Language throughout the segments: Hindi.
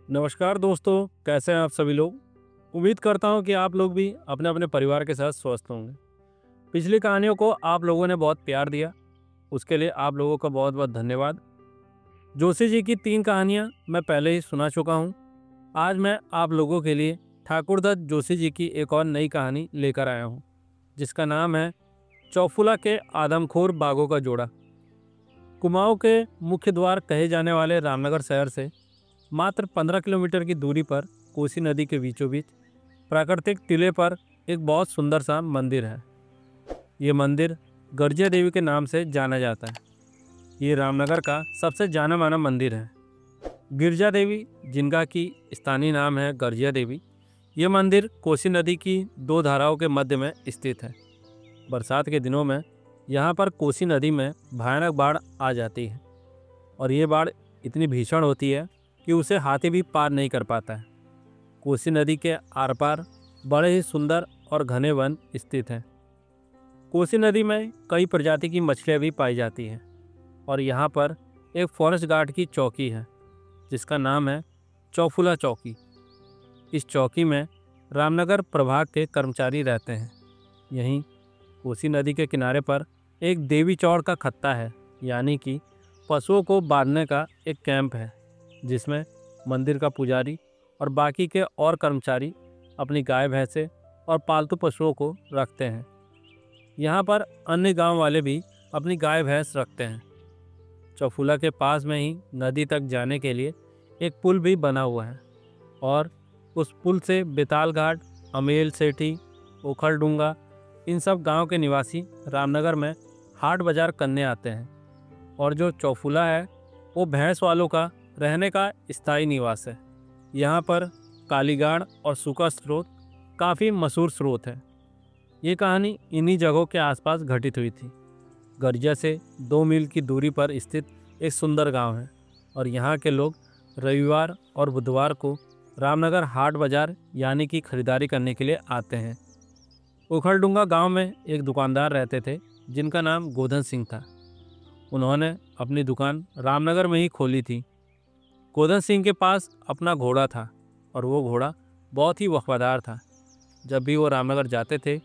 नमस्कार दोस्तों, कैसे हैं आप सभी लोग। उम्मीद करता हूं कि आप लोग भी अपने अपने परिवार के साथ स्वस्थ होंगे। पिछली कहानियों को आप लोगों ने बहुत प्यार दिया, उसके लिए आप लोगों का बहुत बहुत धन्यवाद। जोशी जी की 3 कहानियां मैं पहले ही सुना चुका हूं। आज मैं आप लोगों के लिए ठाकुरदत्त जोशी जी की एक और नई कहानी लेकर आया हूं, जिसका नाम है चौफुला के आदमखोर बाघों का जोड़ा। कुमाऊं के मुख्य द्वार कहे जाने वाले रामनगर शहर से मात्र 15 किलोमीटर की दूरी पर कोसी नदी के बीचों बीच प्राकृतिक टीले पर एक बहुत सुंदर सा मंदिर है। ये मंदिर गर्जिया देवी के नाम से जाना जाता है। ये रामनगर का सबसे जाना माना मंदिर है। गिरजा देवी, जिनका की स्थानीय नाम है गर्जिया देवी, ये मंदिर कोसी नदी की 2 धाराओं के मध्य में स्थित है। बरसात के दिनों में यहाँ पर कोसी नदी में भयानक बाढ़ आ जाती है और ये बाढ़ इतनी भीषण होती है कि उसे हाथी भी पार नहीं कर पाता है। कोसी नदी के आर पार बड़े ही सुंदर और घने वन स्थित हैं। कोसी नदी में कई प्रजाति की मछलियाँ भी पाई जाती हैं और यहाँ पर एक फॉरेस्ट गार्ड की चौकी है, जिसका नाम है चौफुला चौकी। इस चौकी में रामनगर प्रभाग के कर्मचारी रहते हैं। यहीं कोसी नदी के किनारे पर एक देवी चौड़ का खत्ता है, यानी कि पशुओं को बांधने का एक कैंप है, जिसमें मंदिर का पुजारी और बाकी के और कर्मचारी अपनी गाय भैंसे और पालतू पशुओं को रखते हैं। यहाँ पर अन्य गांव वाले भी अपनी गाय भैंस रखते हैं। चौफुला के पास में ही नदी तक जाने के लिए एक पुल भी बना हुआ है और उस पुल से बेताल घाट, अमेल सेठी, ओखलडूंगा, इन सब गांव के निवासी रामनगर में हाट बाजार करने आते हैं। और जो चौफुला है वो भैंस वालों का रहने का स्थायी निवास है। यहाँ पर कालीगाड़ और सूखा स्रोत काफ़ी मशहूर स्रोत है। ये कहानी इन्हीं जगहों के आसपास घटित हुई थी। गर्जिया से 2 मील की दूरी पर स्थित एक सुंदर गांव है और यहाँ के लोग रविवार और बुधवार को रामनगर हाट बाजार यानी कि खरीदारी करने के लिए आते हैं। उखलडूंगा गांव में एक दुकानदार रहते थे, जिनका नाम गोधन सिंह था। उन्होंने अपनी दुकान रामनगर में ही खोली थी। गोधन सिंह के पास अपना घोड़ा था और वो घोड़ा बहुत ही वफादार था। जब भी वो रामनगर जाते थे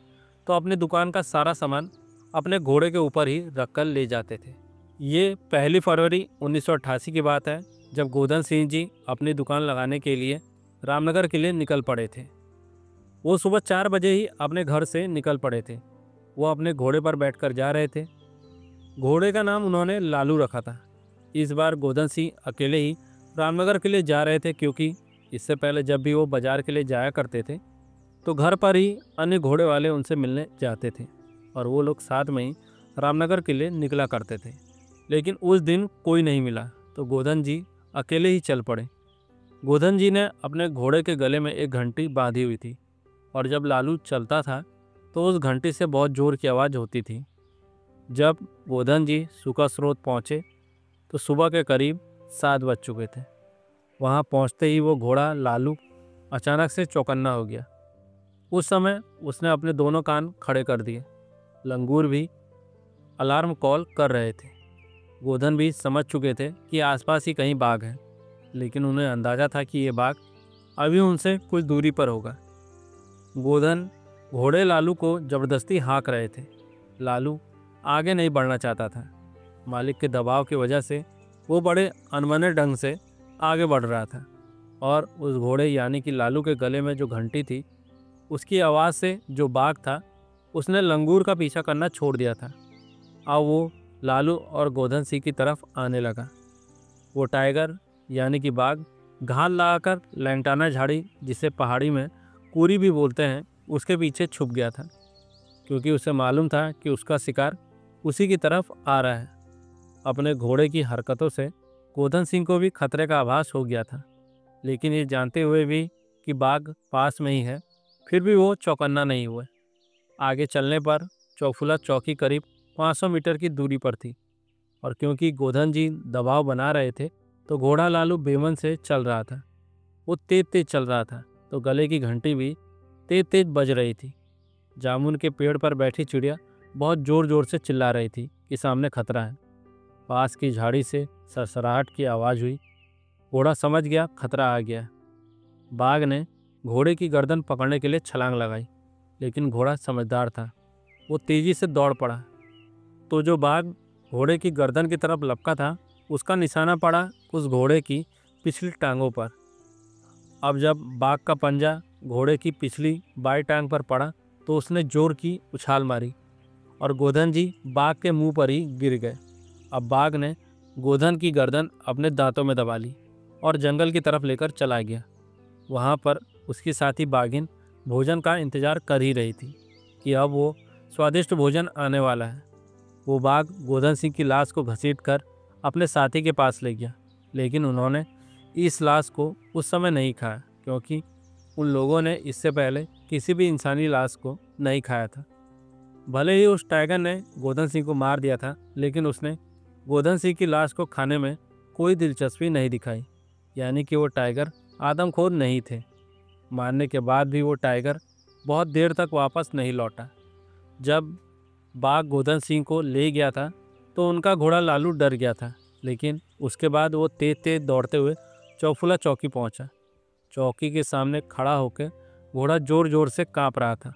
तो अपनी दुकान का सारा सामान अपने घोड़े के ऊपर ही रखकर ले जाते थे। ये 1 फरवरी 1988 की बात है, जब गोधन सिंह जी अपनी दुकान लगाने के लिए रामनगर के लिए निकल पड़े थे। वो सुबह 4 बजे ही अपने घर से निकल पड़े थे। वो अपने घोड़े पर बैठकर जा रहे थे। घोड़े का नाम उन्होंने लालू रखा था। इस बार गोधन सिंह अकेले ही रामनगर के लिए जा रहे थे, क्योंकि इससे पहले जब भी वो बाजार के लिए जाया करते थे तो घर पर ही अन्य घोड़े वाले उनसे मिलने जाते थे और वो लोग साथ में ही रामनगर के लिए निकला करते थे। लेकिन उस दिन कोई नहीं मिला तो गोधन जी अकेले ही चल पड़े। गोधन जी ने अपने घोड़े के गले में एक घंटी बांधी हुई थी और जब लालू चलता था तो उस घंटी से बहुत ज़ोर की आवाज़ होती थी। जब गोधन जी सूखा स्रोत पहुँचे तो सुबह के करीब 7 बज चुके थे। वहाँ पहुँचते ही वो घोड़ा लालू अचानक से चौकन्ना हो गया। उस समय उसने अपने दोनों कान खड़े कर दिए। लंगूर भी अलार्म कॉल कर रहे थे। गोधन भी समझ चुके थे कि आसपास ही कहीं बाघ है, लेकिन उन्हें अंदाज़ा था कि ये बाघ अभी उनसे कुछ दूरी पर होगा। गोधन घोड़े लालू को ज़बरदस्ती हाँक रहे थे। लालू आगे नहीं बढ़ना चाहता था। मालिक के दबाव की वजह से वो बड़े अनमने ढंग से आगे बढ़ रहा था और उस घोड़े यानी कि लालू के गले में जो घंटी थी, उसकी आवाज़ से जो बाघ था उसने लंगूर का पीछा करना छोड़ दिया था। अब वो लालू और गोधन सिंह की तरफ आने लगा। वो टाइगर यानी कि बाघ घाल लगाकर लैंटाना झाड़ी, जिसे पहाड़ी में कुरी भी बोलते हैं, उसके पीछे छुप गया था, क्योंकि उसे मालूम था कि उसका शिकार उसी की तरफ आ रहा है। अपने घोड़े की हरकतों से गोधन सिंह को भी खतरे का आभास हो गया था, लेकिन ये जानते हुए भी कि बाघ पास में ही है, फिर भी वो चौकन्ना नहीं हुए। आगे चलने पर चौफुला चौकी करीब 500 मीटर की दूरी पर थी और क्योंकि गोधन जी दबाव बना रहे थे तो घोड़ा लालू बेमन से चल रहा था। वो तेज तेज चल रहा था तो गले की घंटी भी तेज तेज बज रही थी। जामुन के पेड़ पर बैठी चिड़िया बहुत ज़ोर ज़ोर से चिल्ला रही थी कि सामने खतरा है। पास की झाड़ी से सरसराहट की आवाज़ हुई। घोड़ा समझ गया खतरा आ गया। बाघ ने घोड़े की गर्दन पकड़ने के लिए छलांग लगाई, लेकिन घोड़ा समझदार था, वो तेजी से दौड़ पड़ा। तो जो बाघ घोड़े की गर्दन की तरफ लपका था, उसका निशाना पड़ा उस घोड़े की पिछली टांगों पर। अब जब बाघ का पंजा घोड़े की पिछली बाई टांग पर पड़ा तो उसने जोर की उछाल मारी और गोधन जी बाघ के मुंह पर ही गिर गए। अब बाघ ने गोधन की गर्दन अपने दांतों में दबा ली और जंगल की तरफ लेकर चला गया। वहाँ पर उसकी साथी बाघिन भोजन का इंतजार कर ही रही थी कि अब वो स्वादिष्ट भोजन आने वाला है। वो बाघ गोधन सिंह की लाश को घसीटकर अपने साथी के पास ले गया, लेकिन उन्होंने इस लाश को उस समय नहीं खाया, क्योंकि उन लोगों ने इससे पहले किसी भी इंसानी लाश को नहीं खाया था। भले ही उस टाइगर ने गोधन सिंह को मार दिया था, लेकिन उसने गोधन सिंह की लाश को खाने में कोई दिलचस्पी नहीं दिखाई। यानी कि वो टाइगर आदमखोर नहीं थे। मारने के बाद भी वो टाइगर बहुत देर तक वापस नहीं लौटा। जब बाघ गोधन सिंह को ले गया था तो उनका घोड़ा लालू डर गया था, लेकिन उसके बाद वो तेज तेज दौड़ते हुए चौफुला चौकी पहुंचा। चौकी के सामने खड़ा होकर घोड़ा जोर जोर से कांप रहा था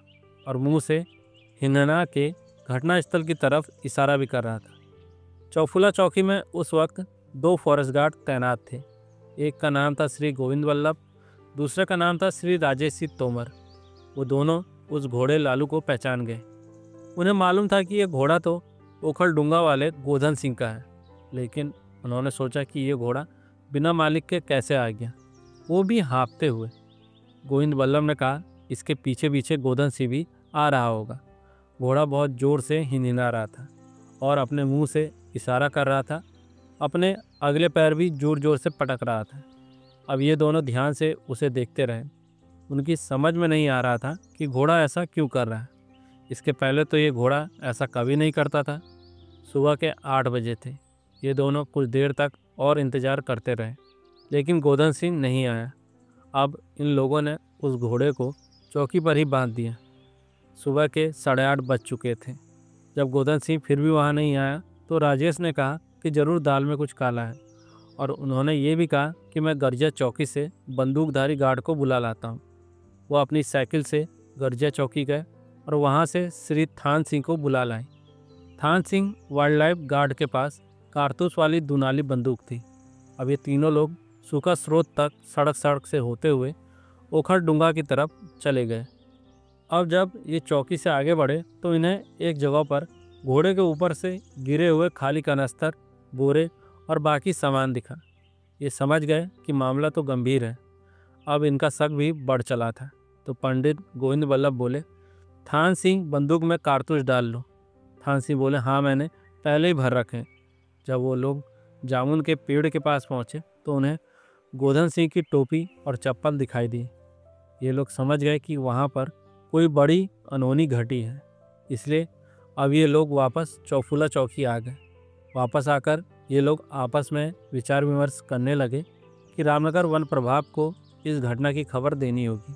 और मुंह से हिनना के घटनास्थल की तरफ इशारा भी कर रहा था। चौफुला चौकी में उस वक्त 2 फॉरेस्ट गार्ड तैनात थे। एक का नाम था श्री गोविंद वल्लभ, दूसरे का नाम था श्री राजेश सिंह तोमर। वो दोनों उस घोड़े लालू को पहचान गए। उन्हें मालूम था कि ये घोड़ा तो ओखलडुंगा वाले गोधन सिंह का है, लेकिन उन्होंने सोचा कि ये घोड़ा बिना मालिक के कैसे आ गया, वो भी हाँफते हुए। गोविंद वल्लभ ने कहा, इसके पीछे पीछे गोधन सिंह भी आ रहा होगा। घोड़ा बहुत जोर से हिनहिना रहा था और अपने मुंह से इशारा कर रहा था। अपने अगले पैर भी जोर जोर से पटक रहा था। अब ये दोनों ध्यान से उसे देखते रहे। उनकी समझ में नहीं आ रहा था कि घोड़ा ऐसा क्यों कर रहा है। इसके पहले तो ये घोड़ा ऐसा कभी नहीं करता था। सुबह के 8 बजे थे। ये दोनों कुछ देर तक और इंतज़ार करते रहे, लेकिन गोधन सिंह नहीं आया। अब इन लोगों ने उस घोड़े को चौकी पर ही बांध दिया। सुबह के 8:30 बज चुके थे। जब गोधन सिंह फिर भी वहाँ नहीं आया तो राजेश ने कहा कि ज़रूर दाल में कुछ काला है, और उन्होंने ये भी कहा कि मैं गर्जिया चौकी से बंदूकधारी गार्ड को बुला लाता हूँ। वो अपनी साइकिल से गर्जिया चौकी गए और वहाँ से श्री थान सिंह को बुला लाए। थान सिंह वाइल्ड लाइफ गार्ड के पास कारतूस वाली दुनाली बंदूक थी। अब ये तीनों लोग सूखा स्रोत तक सड़क से होते हुए ओखलडुंगा की तरफ चले गए। अब जब ये चौकी से आगे बढ़े तो इन्हें एक जगह पर घोड़े के ऊपर से गिरे हुए खाली कनस्तर, बोरे और बाकी सामान दिखा। ये समझ गए कि मामला तो गंभीर है। अब इनका शक भी बढ़ चला था। तो पंडित गोविंद वल्लभ बोले, थान सिंह बंदूक में कारतूस डाल लो। थान सिंह बोले, हाँ मैंने पहले ही भर रखे। जब वो लोग जामुन के पेड़ के पास पहुँचे तो उन्हें गोधन सिंह की टोपी और चप्पल दिखाई दी। ये लोग समझ गए कि वहाँ पर कोई बड़ी अनहोनी घटी है, इसलिए अब ये लोग वापस चौफुला चौकी आ गए। वापस आकर ये लोग आपस में विचार विमर्श करने लगे कि रामनगर वन प्रभाव को इस घटना की खबर देनी होगी।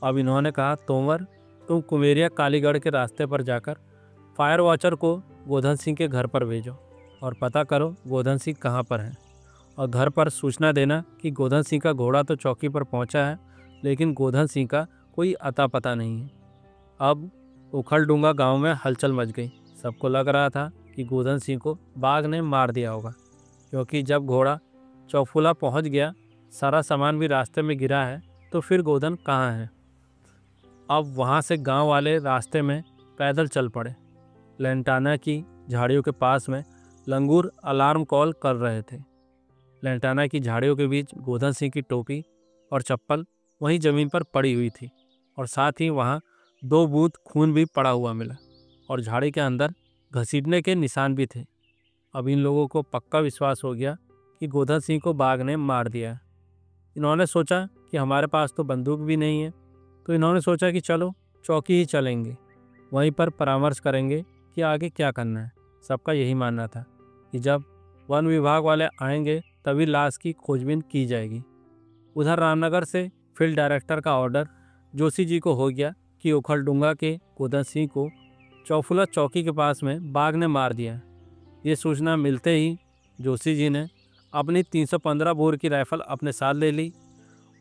अब इन्होंने कहा, तोमर तुम कुमेरिया कालीगढ़ के रास्ते पर जाकर फायर वॉचर को गोधन सिंह के घर पर भेजो और पता करो गोधन सिंह कहाँ पर है, और घर पर सूचना देना कि गोधन सिंह का घोड़ा तो चौकी पर पहुँचा है, लेकिन गोधन सिंह का कोई अता पता नहीं है। अब ओखलडुंगा गांव में हलचल मच गई। सबको लग रहा था कि गोधन सिंह को बाघ ने मार दिया होगा, क्योंकि जब घोड़ा चौफुला पहुंच गया, सारा सामान भी रास्ते में गिरा है, तो फिर गोधन कहाँ है। अब वहां से गांव वाले रास्ते में पैदल चल पड़े। लेंटाना की झाड़ियों के पास में लंगूर अलार्म कॉल कर रहे थे। लेंटाना की झाड़ियों के बीच गोधन सिंह की टोपी और चप्पल वहीं ज़मीन पर पड़ी हुई थी, और साथ ही वहाँ 2 बूंद खून भी पड़ा हुआ मिला, और झाड़ी के अंदर घसीटने के निशान भी थे। अब इन लोगों को पक्का विश्वास हो गया कि गोधन सिंह को बाघ ने मार दिया है। इन्होंने सोचा कि हमारे पास तो बंदूक भी नहीं है, तो इन्होंने सोचा कि चलो चौकी ही चलेंगे, वहीं पर परामर्श करेंगे कि आगे क्या करना है। सबका यही मानना था कि जब वन विभाग वाले आएंगे तभी लाश की खोजबीन की जाएगी। उधर रामनगर से फील्ड डायरेक्टर का ऑर्डर जोशी जी को हो गया कि ओखलडुंगा के गोधन सिंह को चौफुला चौकी के पास में बाघ ने मार दिया। ये सूचना मिलते ही जोशी जी ने अपनी 315 बोर की राइफल अपने साथ ले ली।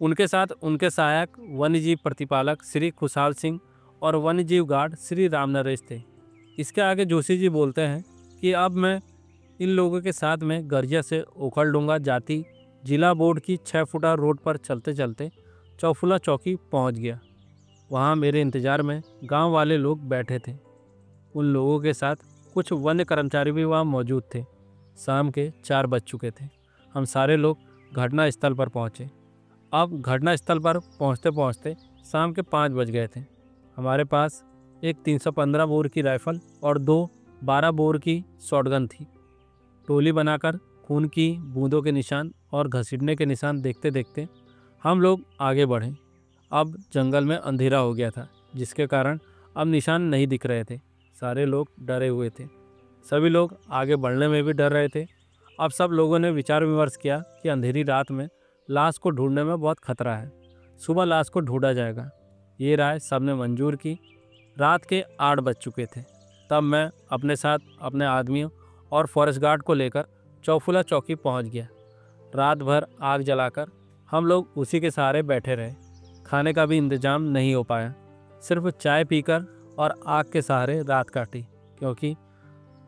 उनके साथ उनके सहायक वन्यजीव प्रतिपालक श्री खुशहाल सिंह और वन्यजीव गार्ड श्री राम नरेश थे। इसके आगे जोशी जी बोलते हैं कि अब मैं इन लोगों के साथ में गरिया से ओखलडूंगा जाती जिला बोर्ड की 6 फुटा रोड पर चलते चलते चौफुला चौकी पहुंच गया। वहां मेरे इंतजार में गांव वाले लोग बैठे थे। उन लोगों के साथ कुछ वन्य कर्मचारी भी वहां मौजूद थे। शाम के 4 बज चुके थे। हम सारे लोग घटना स्थल पर पहुंचे। अब घटना स्थल पर पहुंचते पहुंचते शाम के 5 बज गए थे। हमारे पास एक 315 बोर की राइफल और 2 12 बोर की शॉटगन थी। टोली बनाकर खून की बूंदों के निशान और घसीटने के निशान देखते देखते हम लोग आगे बढ़े। अब जंगल में अंधेरा हो गया था, जिसके कारण अब निशान नहीं दिख रहे थे। सारे लोग डरे हुए थे। सभी लोग आगे बढ़ने में भी डर रहे थे। अब सब लोगों ने विचार विमर्श किया कि अंधेरी रात में लाश को ढूंढने में बहुत खतरा है, सुबह लाश को ढूंढा जाएगा। ये राय सबने मंजूर की। रात के 8 बज चुके थे। तब मैं अपने साथ अपने आदमियों और फॉरेस्ट गार्ड को लेकर चौफुला चौकी पहुंच गया। रात भर आग जलाकर हम लोग उसी के सहारे बैठे रहे। खाने का भी इंतजाम नहीं हो पाया। सिर्फ चाय पीकर और आग के सहारे रात काटी, क्योंकि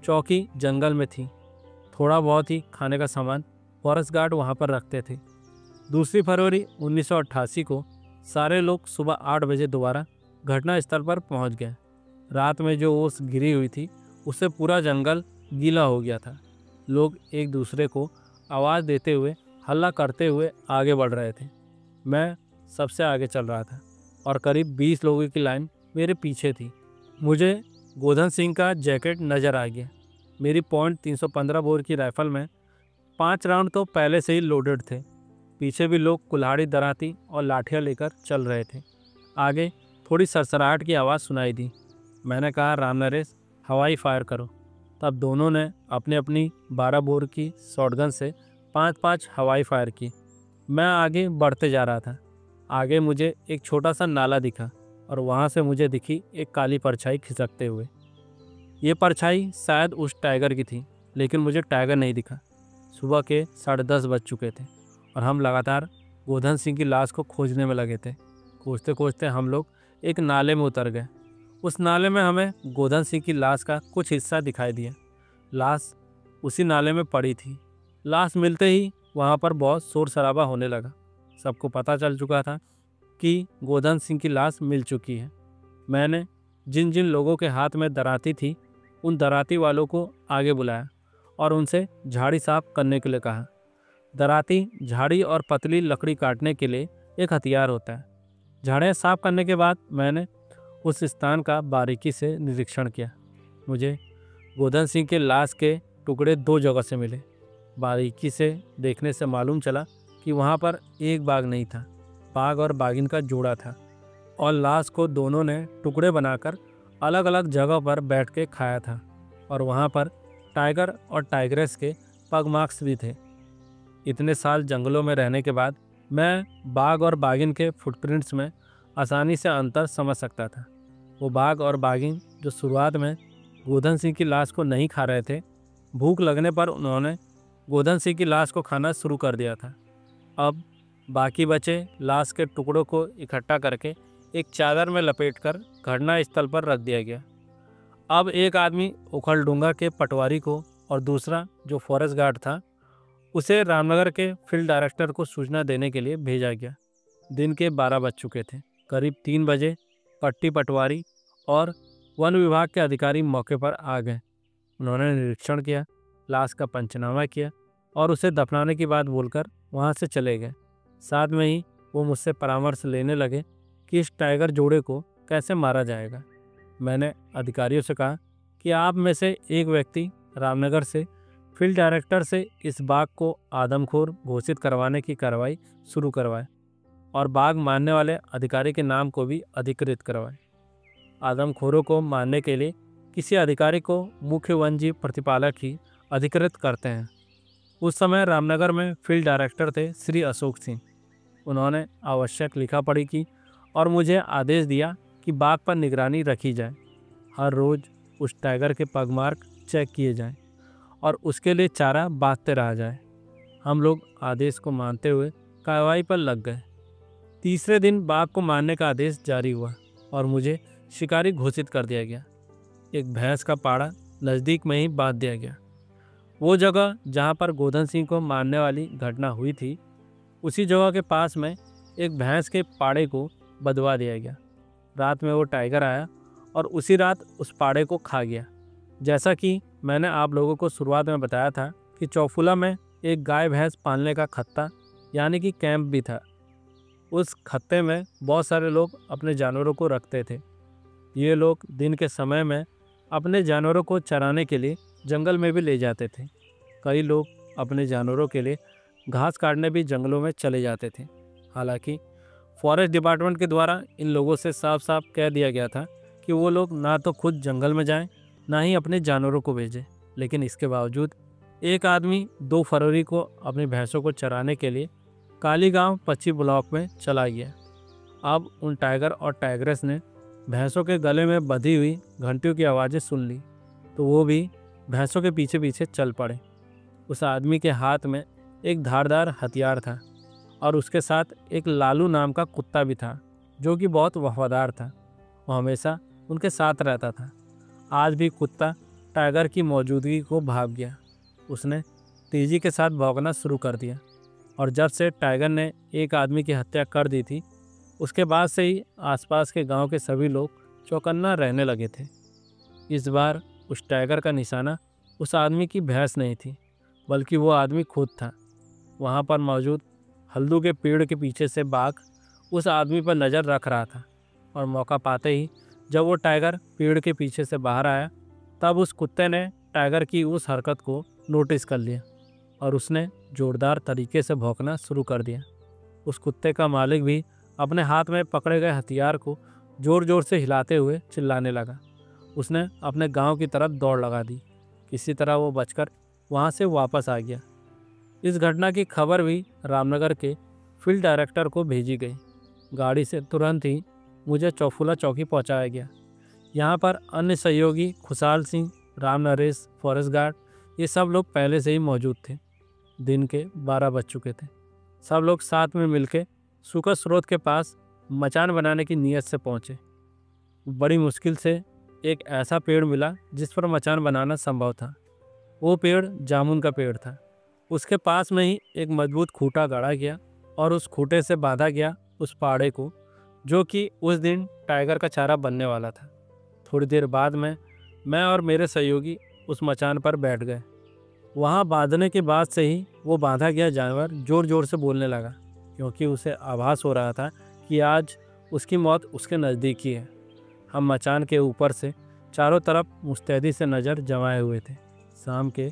चौकी जंगल में थी। थोड़ा बहुत ही खाने का सामान फॉरेस्ट गार्ड वहाँ पर रखते थे। 2 फरवरी 1988 को सारे लोग सुबह 8 बजे दोबारा घटना स्थल पर पहुँच गए। रात में जो ओस गिरी हुई थी उससे पूरा जंगल गीला हो गया था। लोग एक दूसरे को आवाज़ देते हुए हल्ला करते हुए आगे बढ़ रहे थे। मैं सबसे आगे चल रहा था और करीब 20 लोगों की लाइन मेरे पीछे थी। मुझे गोधन सिंह का जैकेट नज़र आ गया। मेरी पॉइंट 315 बोर की राइफल में 5 राउंड तो पहले से ही लोडेड थे। पीछे भी लोग कुल्हाड़ी दराती और लाठियाँ लेकर चल रहे थे। आगे थोड़ी सरसराहट की आवाज़ सुनाई दी। मैंने कहा, राम नरेश, हवाई फायर करो। तब दोनों ने अपनी अपनी 12 बोर की शॉटगन से 5-5 हवाई फायर की। मैं आगे बढ़ते जा रहा था। आगे मुझे एक छोटा सा नाला दिखा और वहाँ से मुझे दिखी एक काली परछाई खिसकते हुए। ये परछाई शायद उस टाइगर की थी, लेकिन मुझे टाइगर नहीं दिखा। सुबह के 10:30 बज चुके थे और हम लगातार गोधन सिंह की लाश को खोजने में लगे थे। खोजते खोजते हम लोग एक नाले में उतर गए। उस नाले में हमें गोधन सिंह की लाश का कुछ हिस्सा दिखाई दिया। लाश उसी नाले में पड़ी थी। लाश मिलते ही वहाँ पर बहुत शोर शराबा होने लगा। सबको पता चल चुका था कि गोधन सिंह की लाश मिल चुकी है। मैंने जिन जिन लोगों के हाथ में दराती थी उन दराती वालों को आगे बुलाया और उनसे झाड़ी साफ करने के लिए कहा। दराती झाड़ी और पतली लकड़ी काटने के लिए एक हथियार होता है। झाड़ियाँ साफ करने के बाद मैंने उस स्थान का बारीकी से निरीक्षण किया। मुझे गोधन सिंह के लाश के टुकड़े 2 जगह से मिले। बारीकी से देखने से मालूम चला कि वहाँ पर एक बाघ नहीं था, बाघ और बाघिन का जोड़ा था और लाश को दोनों ने टुकड़े बनाकर अलग अलग जगह पर बैठ के खाया था और वहाँ पर टाइगर और टाइग्रेस के पग मार्क्स भी थे। इतने साल जंगलों में रहने के बाद मैं बाघ और बाघिन के फुटप्रिंट्स में आसानी से अंतर समझ सकता था। वो बाघ और बाघिन जो शुरुआत में गोधन सिंह की लाश को नहीं खा रहे थे, भूख लगने पर उन्होंने गोधन सिंह की लाश को खाना शुरू कर दिया था। अब बाकी बचे लाश के टुकड़ों को इकट्ठा करके एक चादर में लपेटकर घटना स्थल पर रख दिया गया। अब एक आदमी ओखलडूंगा के पटवारी को और दूसरा जो फॉरेस्ट गार्ड था उसे रामनगर के फील्ड डायरेक्टर को सूचना देने के लिए भेजा गया। दिन के 12 बज चुके थे। करीब 3 बजे पट्टी पटवारी और वन विभाग के अधिकारी मौके पर आ गए। उन्होंने निरीक्षण किया, लाश का पंचनामा किया और उसे दफनाने की बात बोलकर वहाँ से चले गए। साथ में ही वो मुझसे परामर्श लेने लगे कि इस टाइगर जोड़े को कैसे मारा जाएगा। मैंने अधिकारियों से कहा कि आप में से एक व्यक्ति रामनगर से फील्ड डायरेक्टर से इस बाघ को आदमखोर घोषित करवाने की कार्रवाई शुरू करवाए और बाघ मारने वाले अधिकारी के नाम को भी अधिकृत करवाए। आदमखोरों को मारने के लिए किसी अधिकारी को मुख्य वन्यजीव प्रतिपालक ही अधिकृत करते हैं। उस समय रामनगर में फील्ड डायरेक्टर थे श्री अशोक सिंह। उन्होंने आवश्यक लिखा पढ़ी की और मुझे आदेश दिया कि बाघ पर निगरानी रखी जाए। हर रोज़ उस टाइगर के पगमार्क चेक किए जाएं और उसके लिए चारा बांधते रहा जाए। हम लोग आदेश को मानते हुए कार्रवाई पर लग गए। तीसरे दिन बाघ को मारने का आदेश जारी हुआ और मुझे शिकारी घोषित कर दिया गया। एक भैंस का पाड़ा नज़दीक में ही बांध दिया गया। वो जगह जहाँ पर गोधन सिंह को मारने वाली घटना हुई थी, उसी जगह के पास में एक भैंस के पाड़े को बंधवा दिया गया। रात में वो टाइगर आया और उसी रात उस पाड़े को खा गया। जैसा कि मैंने आप लोगों को शुरुआत में बताया था कि चौफुला में एक गाय भैंस पालने का खत्ता यानी कि कैंप भी था। उस खत्ते में बहुत सारे लोग अपने जानवरों को रखते थे। ये लोग दिन के समय में अपने जानवरों को चराने के लिए जंगल में भी ले जाते थे। कई लोग अपने जानवरों के लिए घास काटने भी जंगलों में चले जाते थे। हालांकि फॉरेस्ट डिपार्टमेंट के द्वारा इन लोगों से साफ साफ कह दिया गया था कि वो लोग ना तो खुद जंगल में जाएं, ना ही अपने जानवरों को भेजें। लेकिन इसके बावजूद एक आदमी 2 फरवरी को अपनी भैंसों को चराने के लिए कालीगांव 25 ब्लॉक में चला गया। अब उन टाइगर और टाइग्रेस ने भैंसों के गले में बंधी हुई घंटियों की आवाज़ें सुन ली तो वो भी भैंसों के पीछे पीछे चल पड़े। उस आदमी के हाथ में एक धारदार हथियार था और उसके साथ एक लालू नाम का कुत्ता भी था जो कि बहुत वफादार था। वो हमेशा उनके साथ रहता था। आज भी कुत्ता टाइगर की मौजूदगी को भाप गया। उसने तेज़ी के साथ भौंकना शुरू कर दिया और जब से टाइगर ने एक आदमी की हत्या कर दी थी, उसके बाद से ही आसपास के गांव के सभी लोग चौकन्ना रहने लगे थे। इस बार उस टाइगर का निशाना उस आदमी की भैंस नहीं थी, बल्कि वो आदमी खुद था। वहाँ पर मौजूद हल्दू के पेड़ के पीछे से बाघ उस आदमी पर नज़र रख रहा था और मौका पाते ही जब वो टाइगर पेड़ के पीछे से बाहर आया, तब उस कुत्ते ने टाइगर की उस हरकत को नोटिस कर लिया और उसने जोरदार तरीके से भौंकना शुरू कर दिया। उस कुत्ते का मालिक भी अपने हाथ में पकड़े गए हथियार को ज़ोर ज़ोर से हिलाते हुए चिल्लाने लगा। उसने अपने गांव की तरफ दौड़ लगा दी। किसी तरह वो बचकर वहां से वापस आ गया। इस घटना की खबर भी रामनगर के फील्ड डायरेक्टर को भेजी गई। गाड़ी से तुरंत ही मुझे चौफुला चौकी पहुंचाया गया। यहाँ पर अन्य सहयोगी खुशहाल सिंह, राम नरेश, फॉरेस्ट गार्ड, ये सब लोग पहले से ही मौजूद थे। दिन के 12 बज चुके थे। सब लोग साथ में मिलकर सुकर स्रोत के पास मचान बनाने की नीयत से पहुँचे। बड़ी मुश्किल से एक ऐसा पेड़ मिला जिस पर मचान बनाना संभव था। वो पेड़ जामुन का पेड़ था। उसके पास में ही एक मजबूत खूंटा गाड़ा गया और उस खूंटे से बांधा गया उस पाड़े को, जो कि उस दिन टाइगर का चारा बनने वाला था। थोड़ी देर बाद में मैं और मेरे सहयोगी उस मचान पर बैठ गए। वहाँ बांधने के बाद से ही वो बांधा गया जानवर ज़ोर ज़ोर से बोलने लगा, क्योंकि उसे आभास हो रहा था कि आज उसकी मौत उसके नज़दीक ही है। हम मचान के ऊपर से चारों तरफ मुस्तैदी से नज़र जमाए हुए थे। शाम के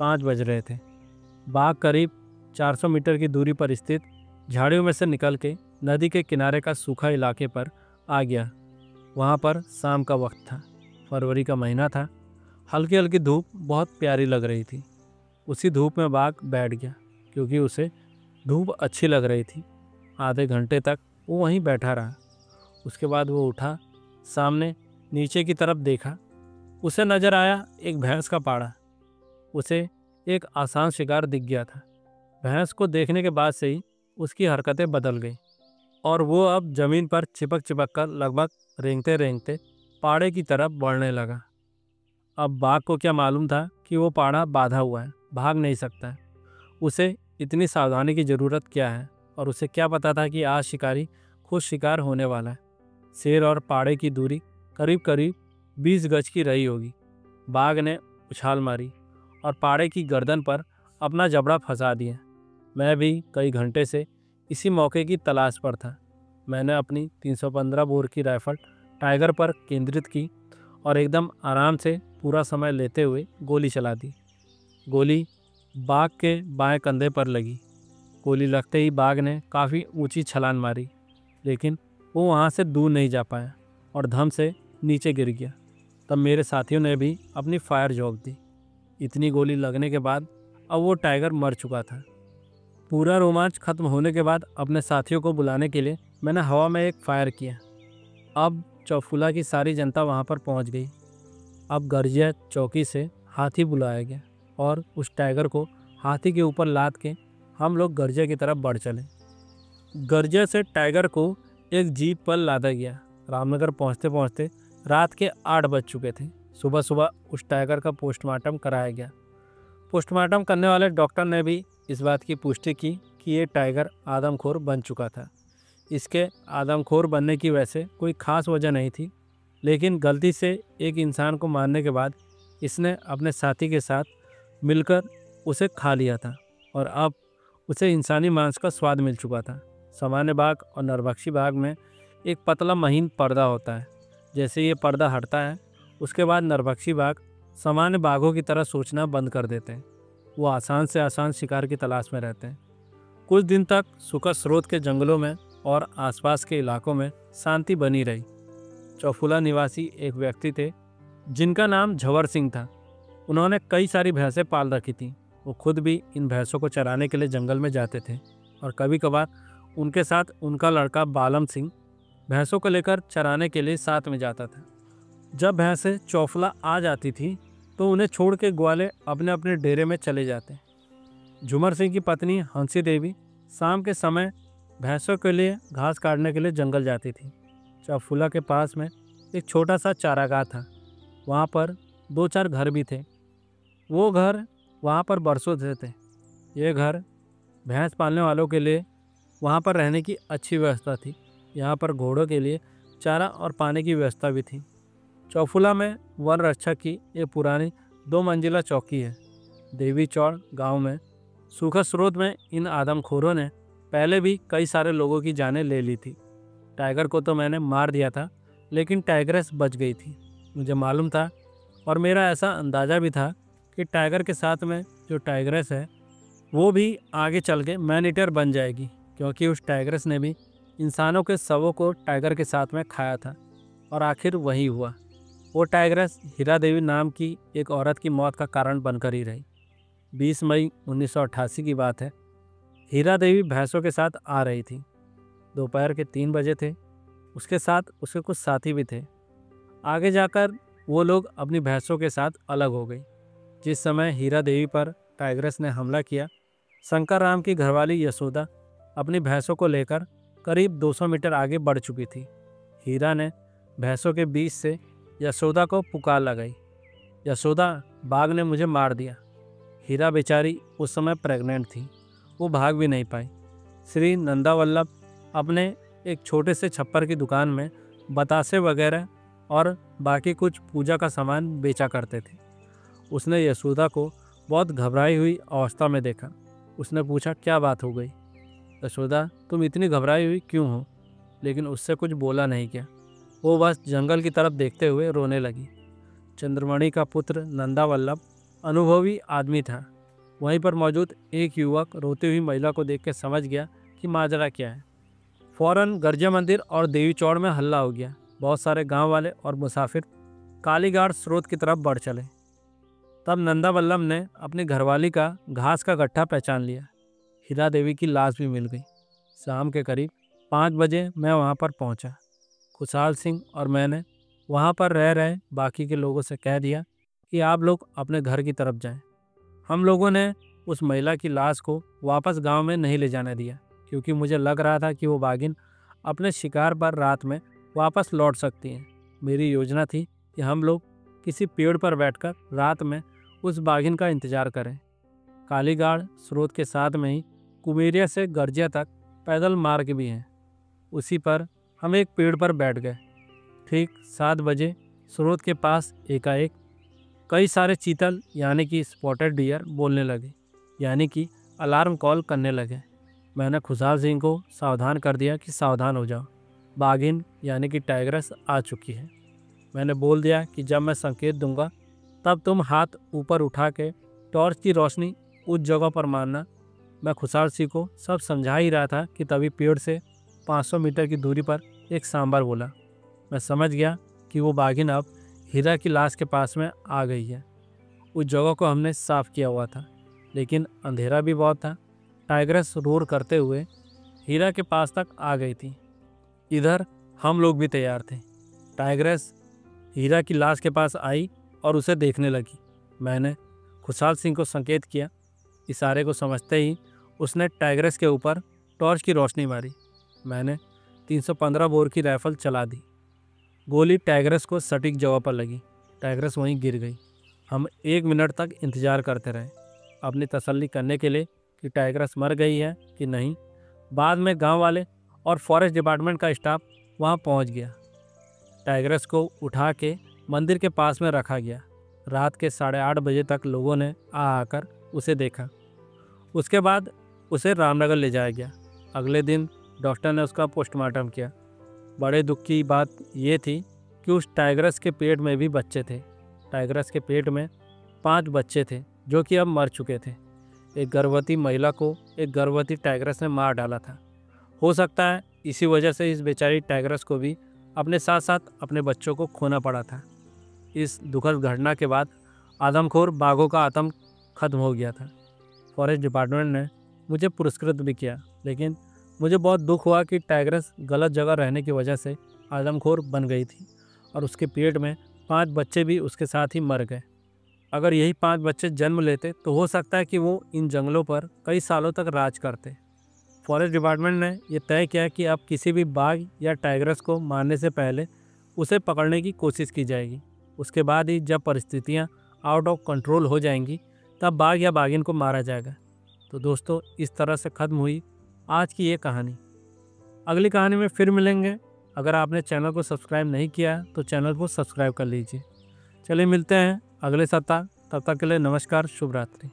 5 बज रहे थे। बाघ करीब 400 मीटर की दूरी पर स्थित झाड़ियों में से निकल के नदी के किनारे का सूखा इलाके पर आ गया। वहाँ पर शाम का वक्त था। फरवरी का महीना था। हल्की हल्की धूप बहुत प्यारी लग रही थी। उसी धूप में बाघ बैठ गया क्योंकि उसे धूप अच्छी लग रही थी। आधे घंटे तक वो वहीं बैठा रहा। उसके बाद वो उठा, सामने नीचे की तरफ देखा। उसे नज़र आया एक भैंस का पाड़ा। उसे एक आसान शिकार दिख गया था। भैंस को देखने के बाद से ही उसकी हरकतें बदल गई और वो अब ज़मीन पर चिपक चिपक कर लगभग रेंगते रेंगते पाड़े की तरफ बढ़ने लगा। अब बाघ को क्या मालूम था कि वो पाड़ा बांधा हुआ है, भाग नहीं सकता है। उसे इतनी सावधानी की ज़रूरत क्या है, और उसे क्या पता था कि आज शिकारी खुद शिकार होने वाला है। शेर और पाड़े की दूरी करीब करीब 20 गज की रही होगी। बाघ ने उछाल मारी और पाड़े की गर्दन पर अपना जबड़ा फंसा दिया। मैं भी कई घंटे से इसी मौके की तलाश पर था। मैंने अपनी 315 बोर की राइफल टाइगर पर केंद्रित की और एकदम आराम से पूरा समय लेते हुए गोली चला दी। गोली बाघ के बाएं कंधे पर लगी। गोली लगते ही बाघ ने काफ़ी ऊंची छलांग मारी, लेकिन वो वहाँ से दूर नहीं जा पाया और धम से नीचे गिर गया। तब मेरे साथियों ने भी अपनी फायर झोंक दी। इतनी गोली लगने के बाद अब वो टाइगर मर चुका था। पूरा रोमांच खत्म होने के बाद अपने साथियों को बुलाने के लिए मैंने हवा में एक फायर किया। अब चौफुला की सारी जनता वहाँ पर पहुँच गई। अब गर्जिया चौकी से हाथी बुलाया गया और उस टाइगर को हाथी के ऊपर लाद के हम लोग गर्जे की तरफ बढ़ चले। गर्जे से टाइगर को एक जीप पर लादा गया। रामनगर पहुंचते पहुंचते रात के 8 बज चुके थे। सुबह सुबह उस टाइगर का पोस्टमार्टम कराया गया। पोस्टमार्टम करने वाले डॉक्टर ने भी इस बात की पुष्टि की कि ये टाइगर आदमखोर बन चुका था। इसके आदमखोर बनने की वैसे कोई ख़ास वजह नहीं थी, लेकिन गलती से एक इंसान को मारने के बाद इसने अपने साथी के साथ मिलकर उसे खा लिया था और अब उसे इंसानी मांस का स्वाद मिल चुका था। सामान्य बाघ और नरभक्षी बाघ में एक पतला महीन पर्दा होता है। जैसे ये पर्दा हटता है, उसके बाद नरभक्षी बाघ सामान्य बाघों की तरह सोचना बंद कर देते हैं। वो आसान से आसान शिकार की तलाश में रहते हैं। कुछ दिन तक सुखद स्रोत के जंगलों में और आसपास के इलाकों में शांति बनी रही। चौफुला निवासी एक व्यक्ति थे जिनका नाम झवर सिंह था। उन्होंने कई सारी भैंसें पाल रखी थीं। वो खुद भी इन भैंसों को चराने के लिए जंगल में जाते थे और कभी कभार उनके साथ उनका लड़का बालम सिंह भैंसों को लेकर चराने के लिए साथ में जाता था। जब भैंसें चौफुला आ जाती थी तो उन्हें छोड़ के ग्वाले अपने अपने डेरे में चले जाते। झूमर सिंह की पत्नी हंसी देवी शाम के समय भैंसों के लिए घास काटने के लिए जंगल जाती थी। चौफुला के पास में एक छोटा सा चारागाह था। वहाँ पर 2-4 घर भी थे। वो घर वहाँ पर बरसों से थे। ये घर भैंस पालने वालों के लिए वहाँ पर रहने की अच्छी व्यवस्था थी। यहाँ पर घोड़ों के लिए चारा और पानी की व्यवस्था भी थी। चौफुला में वन रक्षक की एक पुरानी 2 मंजिला चौकी है। देवी चौड़ गांव में सूखा स्रोत में इन आदमखोरों ने पहले भी कई सारे लोगों की जानें ले ली थी। टाइगर को तो मैंने मार दिया था, लेकिन टाइग्रेस बच गई थी। मुझे मालूम था और मेरा ऐसा अंदाज़ा भी था कि टाइगर के साथ में जो टाइग्रेस है वो भी आगे चल के मैन ईटर बन जाएगी, क्योंकि उस टाइग्रेस ने भी इंसानों के शवों को टाइगर के साथ में खाया था और आखिर वही हुआ। वो टाइग्रेस हीरा देवी नाम की एक औरत की मौत का कारण बनकर ही रही। 20 मई 1988 की बात है। हीरा देवी भैंसों के साथ आ रही थी। दोपहर के 3 बजे थे। उसके साथ उसके कुछ साथी भी थे। आगे जाकर वो लोग अपनी भैंसों के साथ अलग हो गई। जिस समय हीरा देवी पर टाइग्रेस ने हमला किया, शंकर राम की घरवाली यशोदा अपनी भैंसों को लेकर करीब 200 मीटर आगे बढ़ चुकी थी। हीरा ने भैंसों के बीच से यशोदा को पुकार लगाई, यशोदा, बाघ ने मुझे मार दिया। हीरा बेचारी उस समय प्रेग्नेंट थी। वो भाग भी नहीं पाई। श्री नंदावल्लभ अपने एक छोटे से छप्पर की दुकान में बतासे वगैरह और बाकी कुछ पूजा का सामान बेचा करते थे। उसने यशोदा को बहुत घबराई हुई अवस्था में देखा। उसने पूछा, क्या बात हो गई? यशोदा, तुम इतनी घबराई हुई क्यों हो? लेकिन उससे कुछ बोला नहीं क्या। वो बस जंगल की तरफ देखते हुए रोने लगी। चंद्रमणि का पुत्र नंदावल्लभ अनुभवी आदमी था। वहीं पर मौजूद एक युवक रोती हुई महिला को देख के समझ गया कि माजरा क्या है। फौरन गर्जा मंदिर और देवी चौड़ में हल्ला हो गया। बहुत सारे गांव वाले और मुसाफिर कालीगाड़ स्रोत की तरफ बढ़ चले। तब नंदावल्लभ ने अपनी घरवाली का घास का गट्ठा पहचान लिया। हीरा देवी की लाश भी मिल गई। शाम के करीब 5 बजे मैं वहां पर पहुंचा। खुशहाल सिंह और मैंने वहां पर रह रहे बाकी के लोगों से कह दिया कि आप लोग अपने घर की तरफ जाएं। हम लोगों ने उस महिला की लाश को वापस गांव में नहीं ले जाने दिया, क्योंकि मुझे लग रहा था कि वो बाघिन अपने शिकार पर रात में वापस लौट सकती हैं। मेरी योजना थी कि हम लोग किसी पेड़ पर बैठकर रात में उस बाघिन का इंतजार करें। कालीगाड़ स्रोत के साथ में ही कुमेरिया से गर्जिया तक पैदल मार्ग भी हैं। उसी पर हम एक पेड़ पर बैठ गए। ठीक 7 बजे स्रोत के पास एकाएक कई सारे चीतल यानी कि स्पॉटेड डियर बोलने लगे, यानी कि अलार्म कॉल करने लगे। मैंने खुशहाल सिंह को सावधान कर दिया कि सावधान हो जाओ, बाघिन यानी कि टाइग्रेस आ चुकी है। मैंने बोल दिया कि जब मैं संकेत दूंगा तब तुम हाथ ऊपर उठा के टॉर्च की रोशनी उस जगह पर मारना। मैं खुशहाल सिंह को सब समझा ही रहा था कि तभी पेड़ से 500 मीटर की दूरी पर एक सांबर बोला। मैं समझ गया कि वो बाघिन अब हीरा की लाश के पास में आ गई है। उस जगह को हमने साफ किया हुआ था, लेकिन अंधेरा भी बहुत था। टाइग्रेस रोर करते हुए हीरा के पास तक आ गई थी। इधर हम लोग भी तैयार थे। टाइग्रेस हीरा की लाश के पास आई और उसे देखने लगी। मैंने खुशहाल सिंह को संकेत किया। इशारे को समझते ही उसने टाइग्रेस के ऊपर टॉर्च की रोशनी मारी। मैंने 315 बोर की राइफल चला दी। गोली टाइग्रेस को सटीक जगह पर लगी। टाइग्रेस वहीं गिर गई। हम 1 मिनट तक इंतज़ार करते रहे, अपनी तसल्ली करने के लिए कि टाइग्रेस मर गई है कि नहीं। बाद में गांव वाले और फॉरेस्ट डिपार्टमेंट का स्टाफ वहां पहुंच गया। टाइग्रेस को उठा के मंदिर के पास में रखा गया। रात के 8:30 बजे तक लोगों ने आकर उसे देखा। उसके बाद उसे रामनगर ले जाया गया। अगले दिन डॉक्टर ने उसका पोस्टमार्टम किया। बड़े दुख की बात यह थी कि उस टाइग्रेस के पेट में भी बच्चे थे। टाइग्रेस के पेट में 5 बच्चे थे जो कि अब मर चुके थे। एक गर्भवती महिला को एक गर्भवती टाइग्रेस ने मार डाला था। हो सकता है इसी वजह से इस बेचारी टाइग्रेस को भी अपने साथ साथ अपने बच्चों को खोना पड़ा था। इस दुखद घटना के बाद आदमखोर बाघों का आतंक खत्म हो गया था। फॉरेस्ट डिपार्टमेंट ने मुझे पुरस्कृत भी किया, लेकिन मुझे बहुत दुख हुआ कि टाइग्रेस गलत जगह रहने की वजह से आदमखोर बन गई थी और उसके पेट में 5 बच्चे भी उसके साथ ही मर गए। अगर यही 5 बच्चे जन्म लेते तो हो सकता है कि वो इन जंगलों पर कई सालों तक राज करते। फॉरेस्ट डिपार्टमेंट ने यह तय किया कि अब किसी भी बाघ या टाइग्रेस को मारने से पहले उसे पकड़ने की कोशिश की जाएगी। उसके बाद ही जब परिस्थितियाँ आउट ऑफ कंट्रोल हो जाएंगी तब बाघ या बाघिन को मारा जाएगा। तो दोस्तों, इस तरह से ख़त्म हुई आज की ये कहानी। अगली कहानी में फिर मिलेंगे। अगर आपने चैनल को सब्सक्राइब नहीं किया तो चैनल को सब्सक्राइब कर लीजिए। चलिए मिलते हैं अगले सप्ताह। तब तक के लिए नमस्कार, शुभ रात्रि।